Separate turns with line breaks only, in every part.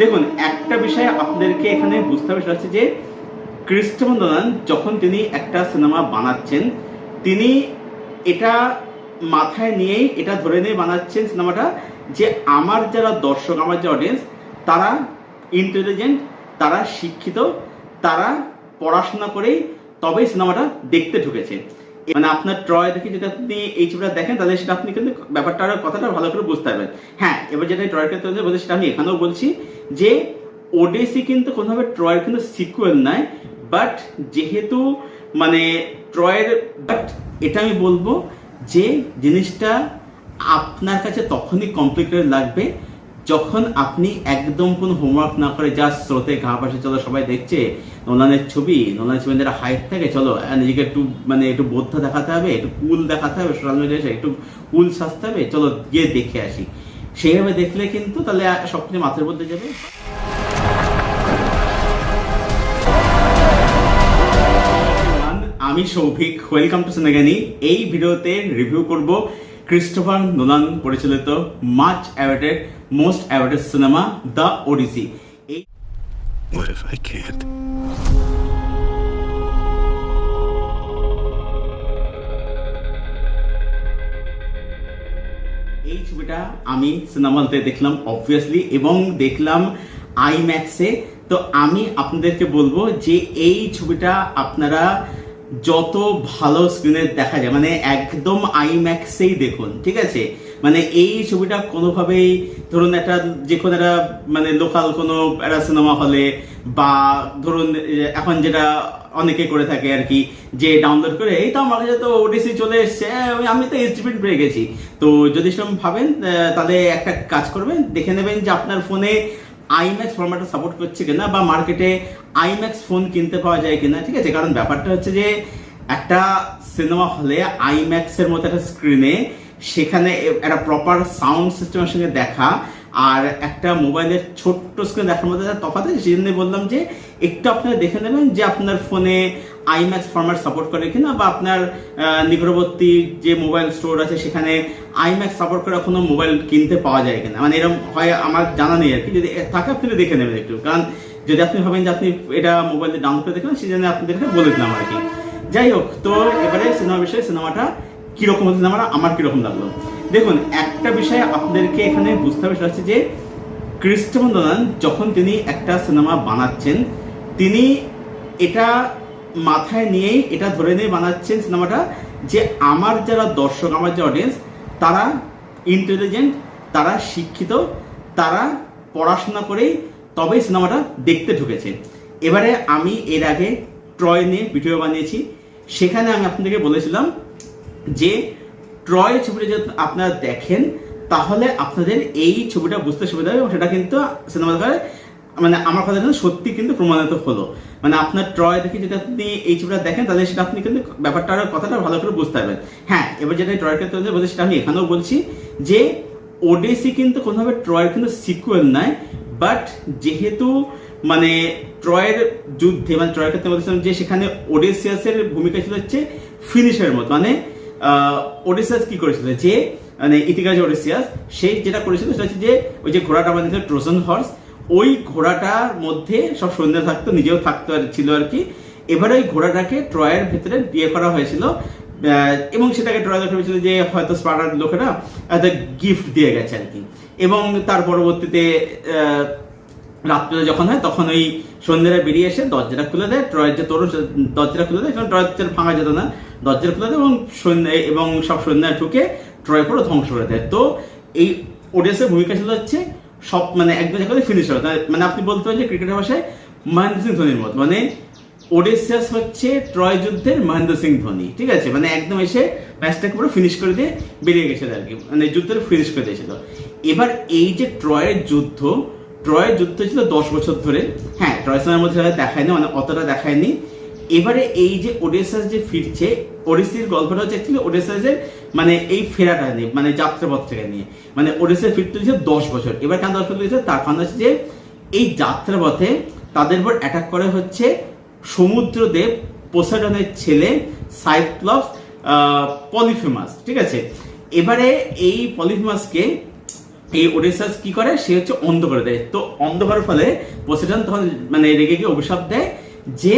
দেখুন, একটা বিষয় আপনাদেরকে এখানে বুঝতে হবে, সেটা হচ্ছে যে ক্রিস্টোফার নোলান যখন তিনি একটা সিনেমা বানাচ্ছেন, তিনি এটা মাথায় নিয়েই এটা ধরে নিয়ে বানাচ্ছেন সিনেমাটা যে আমার যারা দর্শক, আমার যে অডিয়েন্স, তারা ইন্টেলিজেন্ট, তারা শিক্ষিত, তারা পড়াশোনা করেই তবেই সিনেমাটা দেখতে ঢুকেছে। মানে আপনার ট্রয় দেখে যদি আপনি এই ছবিটা দেখেন, তাহলে সেটা আপনি কিন্তু ব্যাপারটা কথাটা ভালো করে বুঝতে পারবেন। হ্যাঁ, এবার যেটা ট্রয়ের ক্ষেত্রে বলছি, সেটা আমি এখানেও বলছি যে ওডেসি কিন্তু কোনোভাবে ট্রয়ের কিন্তু সিকুয়েল নয়, বাট যেহেতু মানে ট্রয়ের, বাট এটা আমি বলবো যে জিনিসটা আপনার কাছে তখনই কমপ্লিকেটেড লাগবে যখন আপনি একদম কোনো হোমওয়ার্ক না করে জাস্ট স্রোতে ঘা পাশে চলো, সবাই দেখছে নোলানের ছবি যারা হাইট থাকে, চলো নিজেকে একটু একটু বোদ্ধা দেখাতে হবে, একটু কুল দেখাতে হবে, সোশ্যাল মিডিয়ায় এসে একটু কুল সাজতে হবে, চলো গিয়ে দেখে আসি। সেইভাবে দেখলে কিন্তু তাহলে সবকিছু মাথার মধ্যে যাবে। আমি সৌভিক, ওয়েলকাম টু সিনেগানি। এই ভিডিওতে রিভিউ করব ক্রিস্টোফার নোলান পরিচালিত much awaited, most awaited cinema the Odyssey.
What if I can't?
এই ছবিটা আমি সিনেমা হলতে দেখলাম অবভিয়াসলি, এবং দেখলাম আইম্যাক্সে। তো আমি আপনাদেরকে বলবো যে এই ছবিটা আপনারা যত ভালো স্ক্রিনে দেখা যায়, একদম আইম্যাক্সেই দেখুন, ঠিক আছে? এই ছবিটা কোনোভাবেই ধরুন একটা যে কোনো একটা লোকাল কোনো একটা সিনেমা হলে, বা ধরুন এখন যেটা অনেকে করে থাকে আর কি, যে ডাউনলোড করে এই তো আমার কাছে তো ওডিসি চলে এসছে, আমি তো এইচডি প্রিন্ট পেয়ে গেছি। তো যদি সেরকম ভাবেন, তাহলে একটা কাজ করবেন, দেখে নেবেন যে আপনার ফোনে আইম্যাক্স ফরম্যাটটা সাপোর্ট করছে কিনা, বা মার্কেটে আইম্যাক্স ফোন কিনতে পাওয়া যায় কিনা, ঠিক আছে? কারণ ব্যাপারটা হচ্ছে যে একটা সিনেমা হলে আইম্যাক্সের মতো একটা স্ক্রিনে, সেখানে একটা প্রপার সাউন্ড সিস্টেমের সঙ্গে দেখা আর একটা মোবাইলের ছোট্ট স্ক্রিন দেখার মধ্যে তফাৎ আছে। সেই জন্য বললাম যে একটু আপনারা দেখে নেবেন যে আপনার ফোনে আইম্যাক্স ফরম্যাট সাপোর্ট করে কিনা, বা আপনার নিকটবর্তী যে মোবাইল স্টোর আছে সেখানে আইম্যাক্স সাপোর্ট করে কোনো মোবাইল কিনতে পাওয়া যায় কিনা। এরকম হয় আমার জানা নেই আর কি, যদি থাকে আপনি দেখে নেবেন একটু। কারণ যদি আপনি ভাবেন যে আপনি এটা মোবাইলে ডাউনলোড করে দেখবেন, সেই জন্য আপনাদেরকে বলে দিলাম আর কি। যাই হোক, তো এবারে সিনেমা বিষয়ে, সিনেমাটা কিরকম হচ্ছে, সিনেমাটা আমার কিরকম লাগলো। দেখুন, একটা বিষয় আপনাদেরকে এখানে বুঝতে হবে, সেটা হচ্ছে যে ক্রিস্টোফার নোলান যখন তিনি একটা সিনেমা বানাচ্ছেন, তিনি এটা মাথায় নিয়েই এটা ধরে নিয়ে বানাচ্ছেন সিনেমাটা যে আমার যারা দর্শক, আমার যে অডিয়েন্স, তারা ইন্টেলিজেন্ট, তারা শিক্ষিত, তারা পড়াশোনা করেই তবেই সিনেমাটা দেখতে ঢুকেছে। এবারে আমি এর আগে ট্রয় নিয়ে ভিডিও বানিয়েছি, সেখানে আমি আপনাদেরকে বলেছিলাম যে ট্রয় ছবিটা যদি আপনারা দেখেন, তাহলে আপনাদের এই ছবিটা বুঝতে সুবিধা হবে, এবং সেটা কিন্তু সিনেমা দেখার আমার কথা কিন্তু সত্যি কিন্তু প্রমাণিত হলো। আপনার ট্রয় দেখে যদি আপনি এই ছবিটা দেখেন, তাহলে সেটা আপনি কিন্তু ব্যাপারটার কথাটা ভালো করে বুঝতে পারবেন। হ্যাঁ, এবার যেটা ট্রয়ের ক্ষেত্রে বলছি, সেটা আমি এখানেও বলছি যে ওডেসি কিন্তু কোনোভাবে ট্রয়ের কিন্তু সিকুয়েল নয়, বাট যেহেতু ট্রয়ের যুদ্ধে, ট্রয়ের ক্ষেত্রে বলছিলাম যে সেখানে ওডেসিয়াসের ভূমিকা ছিল হচ্ছে ফিনিশারের মতো। ওডেসিয়াস কি করেছিল, যে ইথিকাস ওডেসিয়াস, সে যেটা করেছিল সেটা হচ্ছে যে ওই যে ঘোড়াটা বানিয়েছিল ট্রোজান হর্স, ওই ঘোড়াটার মধ্যে সব সৈন্য থাকতো, নিজেও থাকতো ছিল আর কি। এবারে ওই ঘোড়াটাকে ট্রয়ের ভেতরে বিয়ে করা হয়েছিল, এবং সেটাকে ট্রয় দেখা হয়েছিল যে হয়তো স্পার্টার লোকেরা একটা গিফট দিয়ে গেছে আর কি। এবং তার পরবর্তীতে রাত্রে যখন হয়, তখন ওই সন্ধ্যেরা বেরিয়ে এসে দরজাটা খুলে দেয়, ট্রয়ের যে তরুণ দরজাটা খুলে দেয়, কারণ ট্রয়ের ভাঙা যেত না, দরজাটা খুলে দেয়, এবং সব সৈন্যরা ঢুকে ট্রয় পুরো ধ্বংস করে দেয়। তো এই ওডেসের ভূমিকা ছিল হচ্ছে সব একদম জায়গায় ফিনিশ হবে, আপনি বলতে পারেন যে ক্রিকেটের ভাষায় মহেন্দ্র সিং ধোনির মতো। ওডেসিয়াস হচ্ছে ট্রয় যুদ্ধের মহেন্দ্র সিং ধোনি, ঠিক আছে? একদম এসে ম্যাচটাকে পুরো ফিনিশ করে দিয়ে বেরিয়ে গেছিল আর কি, যুদ্ধটা ফিনিশ করে দিয়েছিল। এবার এই যে ট্রয়ের যুদ্ধ ছিল 10 বছর ধরে। হ্যাঁ, ট্রয় সিনেমার মধ্যে দেখায়নি, অতটা দেখায়নি। এবারে এই যে ওডেসাস যে ফিরছে, ওডিসির গল্পটা হচ্ছে অ্যাকচুয়ালি ওডেসাসের এই ফেরাটা নিয়ে, যাত্রাপথটাকে নিয়ে। ওডেসায় ফিরতে হচ্ছে 10 বছর। এবার কেন 10 বছর হয়েছে, তার কারণ হচ্ছে যে এই যাত্রাপথে তাদের উপর অ্যাটাক করে হচ্ছে সমুদ্রদেব পোসাইডনের ছেলে সাইক্লপস পলিফেমাস, ঠিক আছে? এবারে এই পলিফেমাসকে এই ওডেসাস কি করে, সে হচ্ছে অন্ধ করে দেয়। তো অন্ধ করার ফলে পোসেডন তখন মানে রেগে গিয়ে অভিশাপ দেয় যে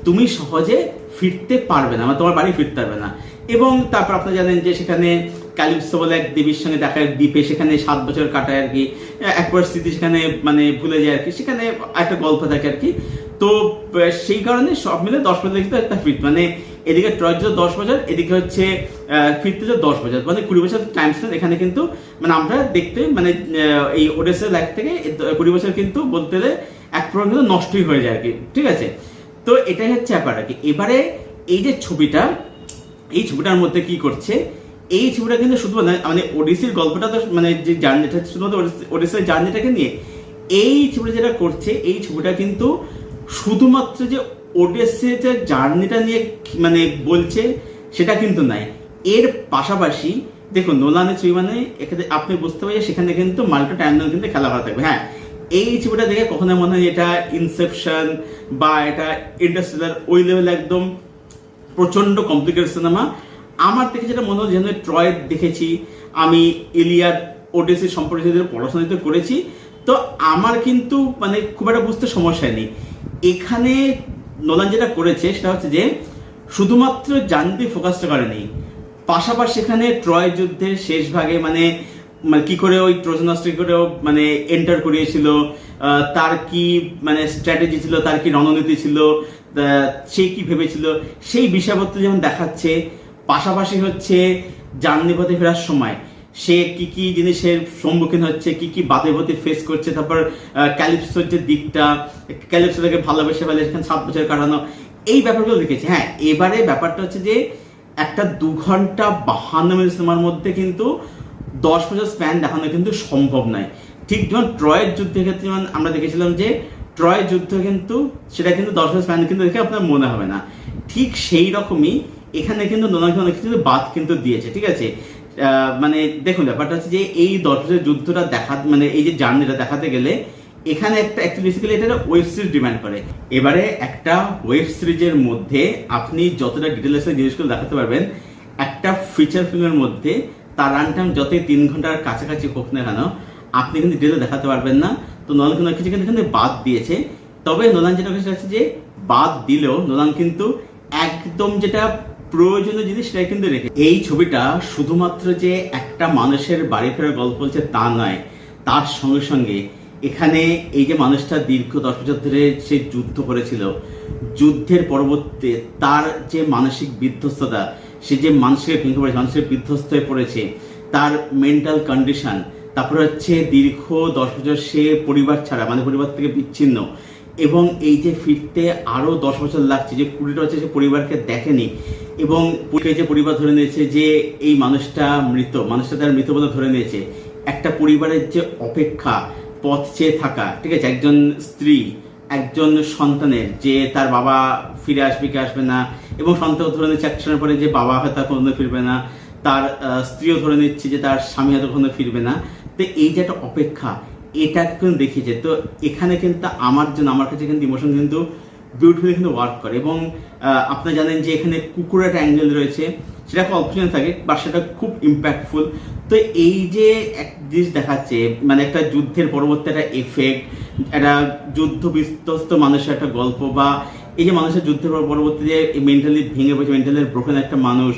তুমি সহজে ফিরতে পারবে না, মানে তোমার বাড়ি ফিরতে পারবে না। এবং তারপর আপনারা জানেন যে সেখানে ক্যালিপসো বলে এক দেবীর সঙ্গে দেখা দ্বীপে, সেখানে 7 বছর কাটায় আর কি, এক পরিস্থিতি সেখানে মানে ভুলে যায় আর কি, সেখানে একটা গল্প থাকে আর কি। তো সেই কারণে সব মিলে 10 বছর লিখতে একটা ফিট, মানে এদিকে ট্রয়ের জন্য 10 বছর, এদিকে হচ্ছে ফিরতে জন্য 10 বছর, মানে 20 বছর টাইম স্পেন্ড এখানে কিন্তু মানে আমরা দেখতে মানে এই ওডেসার লাইফ থেকে 20 বছর কিন্তু বলতে গেলে এক প্রকার কিন্তু নষ্টই হয়ে যায় আর কি, ঠিক আছে। তো এটাই হচ্ছে ব্যাপার আর কি। এবারে এই যে ছবিটা, এই ছবিটার মধ্যে কি করছে, এই ছবিটা কিন্তু শুধুমাত্র মানে ওডিসির গল্পটা তো মানে যে জার্নিটা শুধুমাত্র ওডিসির জার্নিটাকে নিয়ে এই ছবিটা যেটা করছে, এই ছবিটা কিন্তু শুধুমাত্র যে ওডিসির যে জার্নিটা নিয়ে মানে বলছে সেটা কিন্তু নাই। এর পাশাপাশি দেখুন নোলানের ছবি মানে এখানে আপনি বুঝতে পারছেন সেখানে কিন্তু মাল্টি টাইমলাইন কিন্তু খেলা করা থাকবে। হ্যাঁ, এই ছবিটা দেখে কখনো মনে হয় এটা ইনসেপশন বা এটা ইন্টারস্টেলার ওই লেভেল একদম প্রচন্ড কমপ্লিকেটেড সিনেমা। আমার দেখে যেটা মনে হয়, যেন ট্রয় দেখেছি আমি, ইলিয়াড, ওডিসি সম্পর্কে পড়াশোনা করেছি, তো আমার কিন্তু মানে খুব একটা বুঝতে সমস্যা নেই। এখানে নোলান যেটা করেছে সেটা হচ্ছে যে শুধুমাত্র জার্নিতে ফোকাসটা করেনি, পাশাপাশি এখানে ট্রয় যুদ্ধের শেষ ভাগে মানে কি করে ওই ট্রোজানস্ট করে মানে এন্টার করিয়েছিল, তার কি মানে স্ট্র্যাটেজি ছিল, তার কি রণনীতি ছিল, সে কি ভেবেছিল, সেই বিষয়বস্তু যেমন দেখাচ্ছে। পাশাপাশি হচ্ছে জার্নি পথে ফেরার সময় সে কি কি জিনিসের সম্মুখীন হচ্ছে, কি কি বাধে ফেস করছে, তারপর ক্যালিপসোর যে দিকটা, ক্যালিপসোটাকে ভালোবেসে ফেলে সেখানে 7 বছর কাটানো, এই ব্যাপারগুলো দেখেছি। হ্যাঁ, এবারে ব্যাপারটা হচ্ছে যে একটা 2 ঘন্টা 52 মিনিট সিনেমার মধ্যে কিন্তু 10 বছর স্প্যান দেখানো কিন্তু সম্ভব নয়। ঠিক যেমন ট্রয়ের যুদ্ধের ক্ষেত্রে যেমন আমরা দেখেছিলাম যে ট্রয়ের যুদ্ধ কিন্তু সেটা কিন্তু 10 বছর স্প্যান কিন্তু দেখে আপনার মনে হবে না, ঠিক সেই রকমই এখানে কিন্তু নোলান অনেক কিছু বাদ কিন্তু দিয়েছে, ঠিক আছে। মানে দেখুন ব্যাপারটা হচ্ছে যে এই 10 বছরের যুদ্ধটা দেখা মানে এই যে জার্নিটা দেখাতে গেলে এখানে একটা বেসিক্যালি এটা ওয়েব সিরিজ ডিমান্ড করে। এবারে একটা ওয়েব সিরিজের মধ্যে আপনি যতটা ডিটেলসে জিনিসগুলো দেখাতে পারবেন, একটা ফিচার ফিল্মের মধ্যে তার রান টাইম যতই 3 ঘন্টার কাছাকাছি হোক না কেন আপনি কিন্তু ডিটেলে দেখাতে পারবেন না। তো নোলান কিন্তু কিছু কিন্তু এখানে বাদ দিয়েছে। তবে নোলান যেটা হচ্ছে যে বাদ দিলেও নোলান কিন্তু একদম যেটা প্রয়োজনীয় জিনিস সেটা কিন্তু রেখে। এই ছবিটা শুধুমাত্র যে একটা মানুষের বাড়ি ফেরার গল্প বলছে তা নয়, তার সঙ্গে সঙ্গে এখানে এই যে মানুষটা দীর্ঘ 10 বছর ধরে সে যুদ্ধ করেছিল, যুদ্ধের পরবর্তীতে তার যে মানসিক বিধ্বস্ততা, সে যে মানুষকে ভেঙে পড়েছে, মানুষের বিধ্বস্ত হয়ে পড়েছে, তার মেন্টাল কন্ডিশন, তারপরে হচ্ছে দীর্ঘ 10 বছর সে পরিবার ছাড়া মানে পরিবার থেকে বিচ্ছিন্ন, এবং এই যে ফিরতে আরো 10 বছর লাগছে, যে 20টা বছর সে পরিবারকে দেখেনি, এবং যে পরিবার ধরে নিয়েছে যে এই মানুষটা মৃত, মানুষটা তার মৃত বলে ধরে নিয়েছে। একটা পরিবারের যে অপেক্ষা, পথ চেয়ে থাকা, ঠিক আছে, একজন স্ত্রী, একজন সন্তানের যে তার বাবা ফিরে আসবে কি আসবে না, এবং সন্তান ধরে নিচ্ছে একটার পরে যে বাবা হয়তো কখনো ফিরবে না, তার স্ত্রীও ধরে নিচ্ছে যে তার স্বামী হয়তো কখনো ফিরবে না। তো এই যে একটা অপেক্ষা, এটা কিন্তু দেখিয়েছে। তো এখানে কিন্তু আমার কাছে কিন্তু ইমোশন কিন্তু বিউটিফুলি কিন্তু ওয়ার্ক করে। এবং আপনারা জানেন যে এখানে কুকুরের একটা অ্যাঙ্গেল রয়েছে, সেটা খুব অপশন থাকে বা সেটা খুব ইম্প্যাক্টফুল। তো এই যে এক জিনিস দেখাচ্ছে মানে একটা যুদ্ধের পরবর্তী একটা এফেক্ট, একটা যুদ্ধ বিধ্বস্ত মানুষের একটা গল্প, বা এই যে মানুষের যুদ্ধের পরবর্তী যে মেন্টালি ভেঙে পড়েছে, মেন্টালি ব্রোকেন একটা মানুষ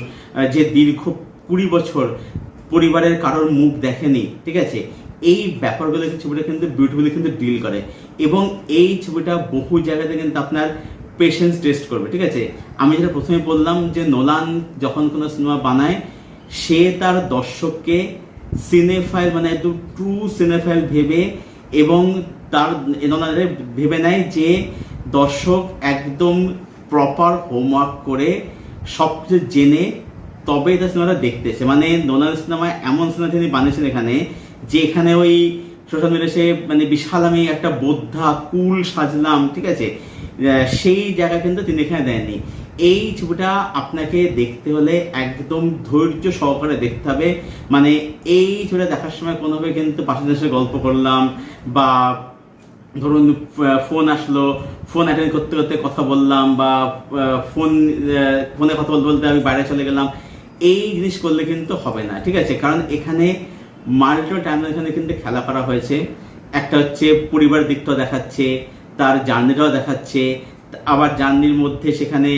যে দীর্ঘ 20 বছর পরিবারের কারোর মুখ দেখেনি, ঠিক আছে, এই ব্যাপারগুলো ছবিটা কিন্তু বিউটিফুলি কিন্তু ডিল করে। এবং এই ছবিটা বহু জায়গাতে কিন্তু আপনার পেশেন্স টেস্ট করবে, ঠিক আছে। আমি যেটা প্রথমে বললাম যে নোলান যখন কোনো সিনেমা বানায় সে তার দর্শককে সিনেফাইল মানে একদম ট্রু সিনেফাইল ভেবে, এবং তার নোলানের ভেবে নেয় যে দর্শক একদম প্রপার হোমওয়ার্ক করে সব কিছু জেনে তবে তার সিনেমাটা দেখতেছে। মানে নোলান সিনেমা এমন সিনেমা তিনি বানিয়েছেন এখানে, যে এখানে ওই সোশ্যাল মিডিয়া সে মানে বিশাল আমি একটা বোদ্ধা কুল সাজলাম, ঠিক আছে, সেই জায়গা কিন্তু তিনি এখানে দেননি। এই ছবিটা আপনাকে দেখতে হলে একদম ধৈর্য সহকারে দেখতে হবে। মানে এই ছবিটা দেখার সময় কোনোভাবে কিন্তু পাশের দেশে গল্প করলাম, বা ধরুন ফোন আসলো, ফোন অ্যাটেন্ড করতে করতে কথা বললাম, বা ফোনে কথা বলতে বলতে আমি বাইরে চলে গেলাম, এই জিনিস করলে কিন্তু হবে না, ঠিক আছে। কারণ এখানে মাল্টিপল টাইমলাইন এখানে কিন্তু খেলা করা হয়েছে। একটা হচ্ছে পরিবার দিকটাও দেখাচ্ছে, তার জার্নিটাও দেখাচ্ছে, আবার জার্নির মধ্যে সেখানে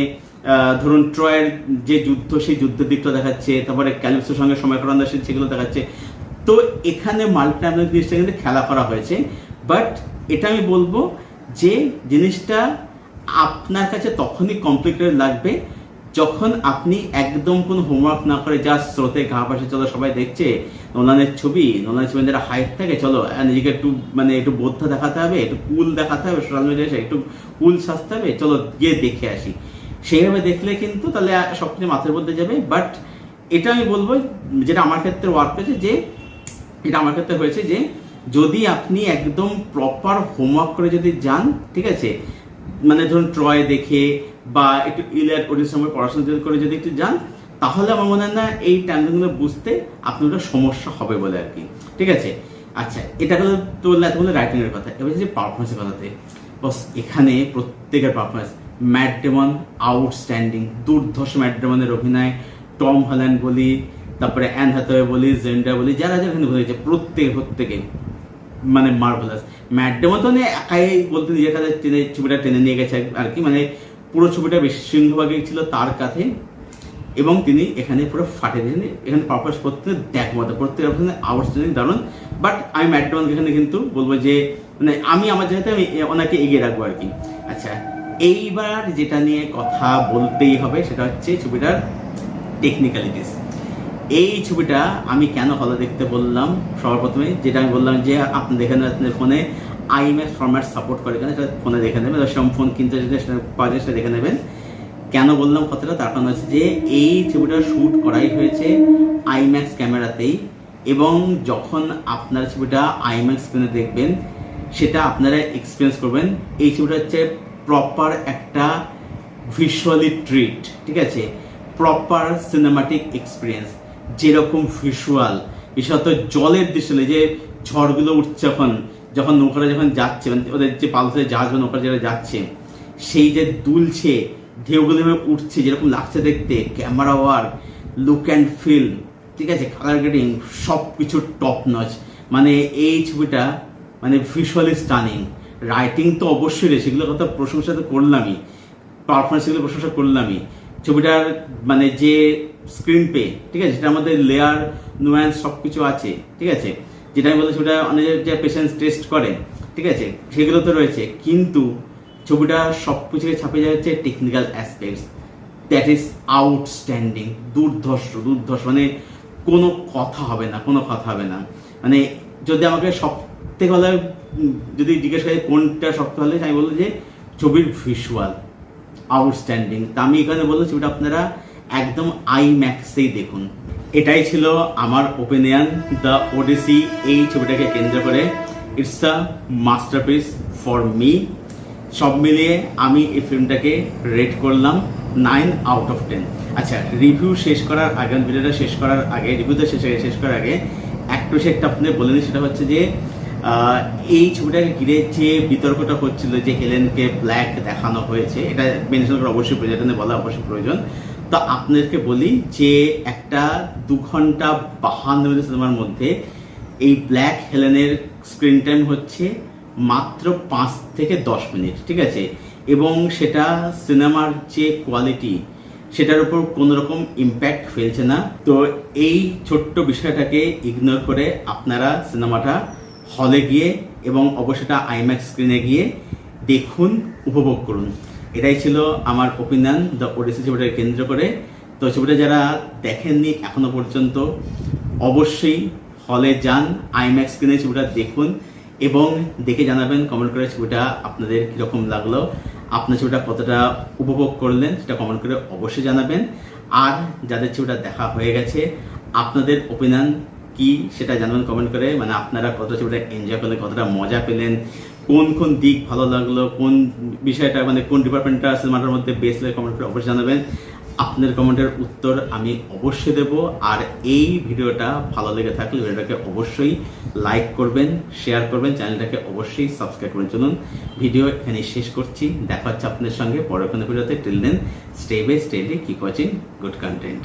ধরুন ট্রয়ের যে যুদ্ধ সেই যুদ্ধের দিকটা দেখাচ্ছে, তারপরে ক্যালিপসোর সঙ্গে সময় কাটানো সেগুলো দেখাচ্ছে। তো এখানে মাল্টি টাইমলাইন জিনিসটা কিন্তু খেলা করা হয়েছে, বাট এটা আমি বলবো যে জিনিসটা আপনার কাছে তখনই কমপ্লিকেটেড লাগবে যখন আপনি একদম কোনো হোমওয়ার্ক না করে যা স্রোতে ঘা পাশে চলো সবাই দেখছে নোলানের ছবি যারা হাইট থাকে, চলো নিজেকে একটু একটু বোদ্ধা দেখাতে হবে, একটু কুল দেখাতে হবে, সোশ্যাল মিডিয়ায় একটু কুল সাজতে হবে, চলো গিয়ে দেখে আসি। সেইভাবে দেখলে কিন্তু তাহলে সবকিছু মাথার মধ্যে যাবে। বাট এটা আমি বলবো যেটা আমার ক্ষেত্রে ওয়ার্ক হয়েছে, যে এটা আমার ক্ষেত্রে হয়েছে যে যদি আপনি একদম প্রপার হোমওয়ার্ক করে যদি যান, ঠিক আছে, ধরুন ট্রয় দেখে বা একটু ইলিয়াড ওডিসির সময় পড়াশোনা করে যদি একটু যান, তাহলে আমার মনে হয় না এই টাইমগুলো বুঝতে আপনার একটা সমস্যা হবে বলে আর কি। ঠিক আছে, আচ্ছা, এটা হলো তো এতগুলো রাইটিং এর কথা। এবার যে পারফরমেন্সের কথাতে, বস এখানে প্রত্যেকের পারফরমেন্স, ম্যাট ডেমন আউটস্ট্যান্ডিং, দুর্ধর্ষ ম্যাট ডেমনের অভিনয়, টম হল্যান্ড বলি, তারপরে অ্যান হ্যাথওয়ে বলি, জেন্ডা বলি, যারা যারা এখানে বলেছে প্রত্যেকে মার্ভেলাস। ম্যাট ডেমন তো একাই বলতে নিজের কাছে ছবিটা টেনে নিয়ে গেছে আর কি, পুরো ছবিটা বেশি সিংহভাগে ছিল তার কাছে, এবং তিনি এখানে পুরো ফাটে দিয়েছেন। এখানে পারফরমেন্স করতে দেখমতো প্রত্যেক আউটস্ট্যান্ডিং, দারুণ। বাট আমি ম্যাট ডেমনকে এখানে কিন্তু বলবো যে আমি আমার জায়গাতে আমি ওনাকে এগিয়ে রাখবো আর কি। আচ্ছা, এইবার যেটা নিয়ে কথা বলতেই হবে সেটা হচ্ছে ছবিটার টেকনিক্যালিটিস। এই ছবিটা আমি কেন হলে দেখতে বললাম, সবার প্রথমে যেটা আমি বললাম যে আপনি দেখে নেন আপনার ফোনে আইম্যাক্স ফরম্যাট সাপোর্ট করে কিনা, সেটা ফোনে দেখে নেবেন, সেরকম ফোন কিনতে সেটা পাওয়া যায়, সেটা দেখে নেবেন। কেন বললাম কথাটা, তার কারণ হচ্ছে যে এই ছবিটা শ্যুট করাই হয়েছে আইম্যাক্স ক্যামেরাতেই, এবং যখন আপনারা ছবিটা আইম্যাক্স স্ক্রিনে দেখবেন সেটা আপনারা এক্সপিরিয়েন্স করবেন। এই ছবিটা হচ্ছে প্রপার একটা ভিজুয়ালি ট্রিট, ঠিক আছে, প্রপার সিনেমাটিক এক্সপিরিয়েন্স। যেরকম ভিজুয়াল, বিশেষত জলের দৃশ্য, যে ঝড়গুলো উঠছে যখন নৌকাটা যখন যাচ্ছে, ওদের যে পালসে জাহাজ বা নৌকা যেটা যাচ্ছে, সেই যে দুলছে ঢেউগুলো উঠছে, যেরকম লাগছে দেখতে, camera work, look and feel, ঠিক আছে, কালার গ্রেডিং, সব কিছু টপ নচ। এই ছবিটা ভিজুয়ালি স্টানিং। রাইটিং তো অবশ্যই, সেগুলো কথা প্রশংসা তো করলামই, পারফরমেন্স সেগুলো প্রশংসা করলামই। ছবিটার যে স্ক্রিন পে, ঠিক আছে, সেটার মধ্যে লেয়ার নুয়ান্স সব কিছু আছে, ঠিক আছে, যেটা আমি বলছি ছবিটা অনেক যে পেশেন্স টেস্ট করে, ঠিক আছে, সেগুলো তো রয়েছে। কিন্তু ছবিটা সব কিছুকে ছাপিয়ে যাচ্ছে technical aspects, that is outstanding, দুর্ধর্ষ। কোনো কথা হবে না। যদি আমাকে সব থেকে ভালো যদি জিজ্ঞেস করে কোনটা শক্ত হলে, আমি বলবো যে ছবির ভিজুয়াল আউটস্ট্যান্ডিং। তা আমি এখানে বলবো ছবিটা আপনারা একদম আইম্যাক্সেই দেখুন। এটাই ছিল আমার ওপিনিয়ন দ্য ওডিসি এই ছবিটাকে কেন্দ্র করে। It's a masterpiece for me. সব মিলিয়ে আমি এই ফিল্মটাকে রেট করলাম 9 আউট অফ 10। আচ্ছা, রিভিউ শেষ করার আগে, ভিডিওটা শেষ করার আগে, রিভিউটা শেষ করার আগে একটু সেটা আপনাদের বলে নিই। সেটা হচ্ছে যে এই ছবিটাকে ঘিরে যে বিতর্কটা হচ্ছিল, যে হেলেনকে ব্ল্যাক দেখানো হয়েছে, এটা মেনশন করা অবশ্যই প্রয়োজন, বলা অবশ্যই প্রয়োজন। তো আপনাদেরকে বলি যে একটা 2 ঘন্টা 52 মিনিট সিনেমার মধ্যে এই ব্ল্যাক হেলেনের স্ক্রিন টাইম হচ্ছে মাত্র 5 থেকে 10 মিনিট, ঠিক আছে, এবং সেটা সিনেমার যে কোয়ালিটি সেটার উপর কোনো রকম ইম্প্যাক্ট ফেলছে না। তো এই ছোট্ট বিষয়টাকে ইগনোর করে আপনারা সিনেমাটা হলে গিয়ে এবং অবশ্যই আইম্যাক্স স্ক্রিনে গিয়ে দেখুন, উপভোগ করুন। এটাই ছিল আমার ওপিনিয়ন দ্য ওডিসি ছবিটাকে কেন্দ্র করে। তো ছবিটা যারা দেখেননি এখনো পর্যন্ত অবশ্যই হলে যান, আইম্যাক্স স্ক্রিনে ছবিটা দেখুন এবং দেখে জানাবেন কমেন্ট করে ছবিটা আপনাদের কীরকম লাগলো, আপনার ছবিটা কতটা উপভোগ করলেন সেটা কমেন্ট করে অবশ্যই জানাবেন। আর যাদের ছবিটা দেখা হয়ে গেছে আপনাদের ওপিনিয়ন কি সেটা জানাবেন কমেন্ট করে, আপনারা কতটা ছবিটা এনজয় করলেন, কতটা মজা পেলেন, কোন দিক ভালো লাগলো, কোন বিষয়টা কোন ডিপার্টমেন্টটা সিনেমাটার মধ্যে বেস্ট লাগে, কমেন্ট করে অবশ্যই জানাবেন। আপনাদের কমেন্টের উত্তর আমি অবশ্যই দেব। আর এই ভিডিওটা ভালো লেগে থাকলে ভিডিওটাকে অবশ্যই লাইক করবেন, শেয়ার করবেন, চ্যানেলটাকে অবশ্যই সাবস্ক্রাইব করবেন। চলুন ভিডিও এখানে শেষ করছি, দেখা হচ্ছে আপনাদের সঙ্গে পরের কোনো ভিডিওতে। Till then stay keep watching good content.